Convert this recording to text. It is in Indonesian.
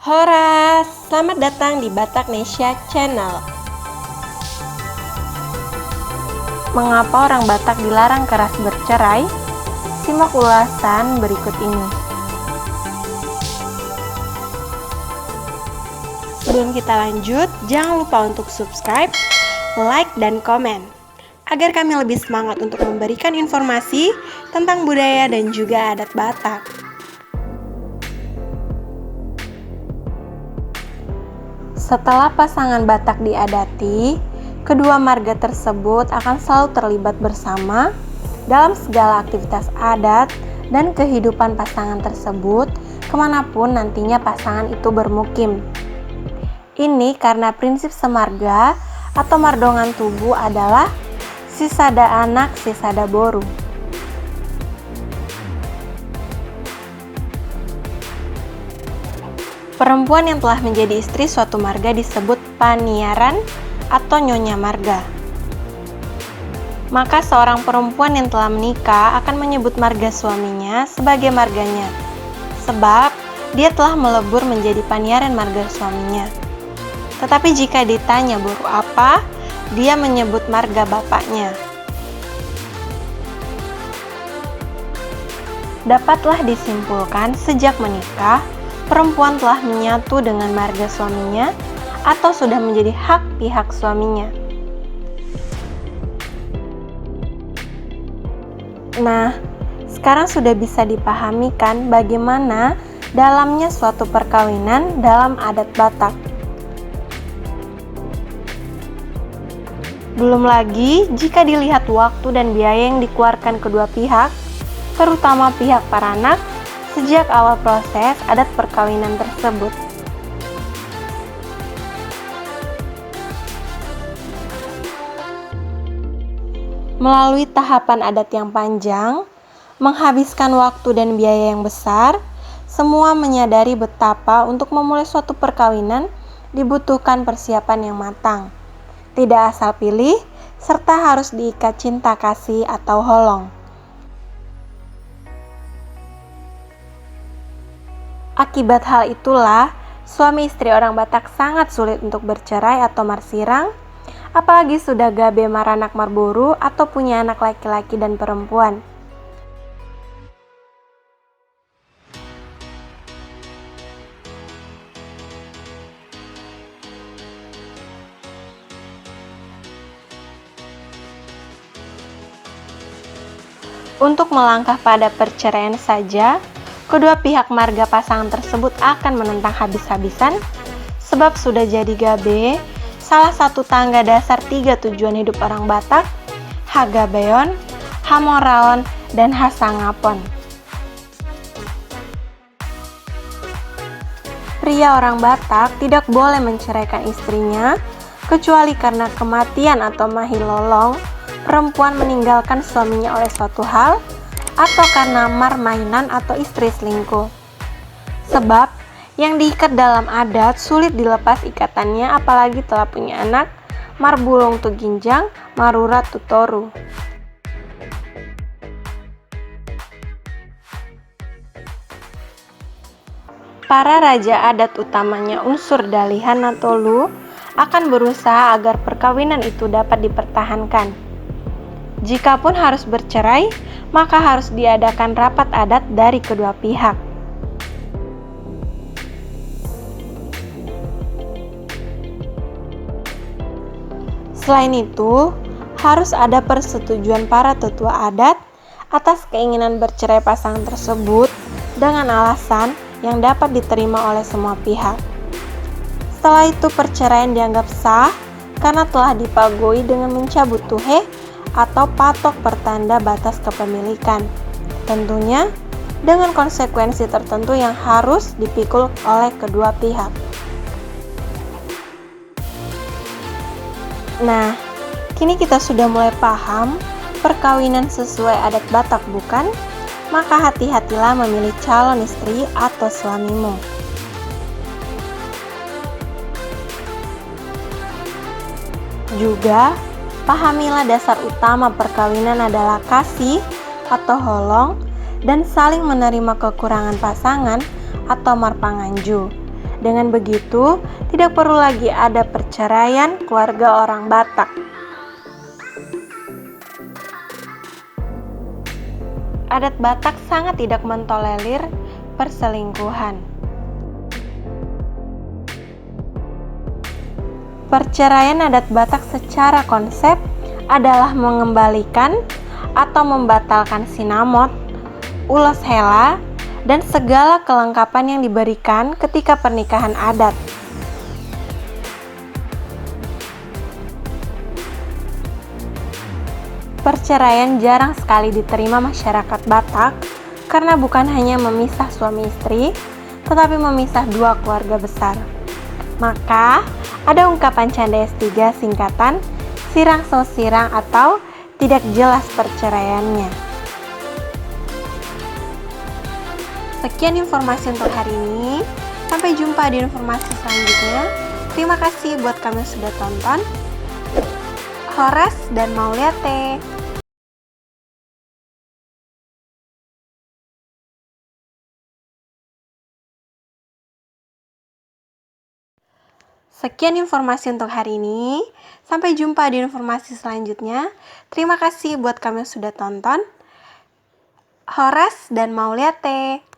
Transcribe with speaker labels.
Speaker 1: Hora, selamat datang di Bataknesia Channel. Mengapa orang Batak dilarang keras bercerai? Simak ulasan berikut ini. Sebelum kita lanjut, jangan lupa untuk subscribe, like, dan komen agar kami lebih semangat untuk memberikan informasi tentang budaya dan juga adat Batak. Setelah pasangan Batak diadati, kedua marga tersebut akan selalu terlibat bersama dalam segala aktivitas adat dan kehidupan pasangan tersebut kemanapun nantinya pasangan itu bermukim. Ini karena prinsip semarga atau mardongan tubuh adalah sisada anak sisada boru. Perempuan yang telah menjadi istri suatu marga disebut paniaran atau nyonya marga. Maka seorang perempuan yang telah menikah akan menyebut marga suaminya sebagai marganya, sebab dia telah melebur menjadi paniaran marga suaminya. Tetapi jika ditanya boru apa, dia menyebut marga bapaknya. Dapatlah disimpulkan sejak menikah, perempuan telah menyatu dengan marga suaminya atau sudah menjadi hak pihak suaminya. Nah, sekarang sudah bisa dipahami kan bagaimana dalamnya suatu perkawinan dalam adat Batak. Belum lagi jika dilihat waktu dan biaya yang dikeluarkan kedua pihak, terutama pihak para anak, sejak awal proses adat perkawinan tersebut. Melalui tahapan adat yang panjang, menghabiskan waktu dan biaya yang besar, semua menyadari betapa untuk memulai suatu perkawinan dibutuhkan persiapan yang matang. Tidak asal pilih, serta harus diikat cinta kasih atau holong. Akibat hal itulah, suami istri orang Batak sangat sulit untuk bercerai atau marsirang, apalagi sudah gabe maranak marboru atau punya anak laki-laki dan perempuan. Untuk melangkah pada perceraian saja, kedua pihak marga pasangan tersebut akan menentang habis-habisan, sebab sudah jadi gabe, salah satu tangga dasar 3 tujuan hidup orang Batak, Hagabeon, Hamoraon, dan Hasangapon. Pria orang Batak tidak boleh menceraikan istrinya, kecuali karena kematian atau mahilolong, perempuan meninggalkan suaminya oleh suatu hal, atau karena marmainan atau istri selingkuh. Sebab yang diikat dalam adat sulit dilepas ikatannya, apalagi telah punya anak, marbulung tu ginjang, marurat tu toru. Para raja adat, utamanya unsur dalihan atau lu, akan berusaha agar perkawinan itu dapat dipertahankan. Jikapun harus bercerai, maka harus diadakan rapat adat dari kedua pihak. Selain itu, harus ada persetujuan para tetua adat atas keinginan bercerai pasangan tersebut dengan alasan yang dapat diterima oleh semua pihak. Setelah itu, perceraian dianggap sah karena telah dipagoi dengan mencabut tuhe atau patok pertanda batas kepemilikan, tentunya dengan konsekuensi tertentu yang harus dipikul oleh kedua pihak. Nah, kini kita sudah mulai paham perkawinan sesuai adat Batak, bukan? Maka hati-hatilah memilih calon istri atau suamimu. Juga pahamilah dasar utama perkawinan adalah kasih atau holong dan saling menerima kekurangan pasangan atau marpanganju, Dengan begitu, tidak perlu lagi ada perceraian keluarga orang Batak. Adat Batak sangat tidak mentolerir perselingkuhan. Perceraian adat Batak secara konsep adalah mengembalikan atau membatalkan sinamot, ulos hela, dan segala kelengkapan yang diberikan ketika pernikahan adat. Perceraian jarang sekali diterima masyarakat Batak karena bukan hanya memisah suami istri, tetapi memisah dua keluarga besar. Maka, ada ungkapan canda S3 singkatan sirang so sirang atau tidak jelas perceraiannya. Sekian informasi untuk hari ini. Sampai jumpa di informasi selanjutnya. Terima kasih buat kami yang sudah tonton. Horas dan Mauliate. Sekian informasi untuk hari ini. Sampai jumpa di informasi selanjutnya. Terima kasih buat kami yang sudah tonton. Horas dan Mauliate.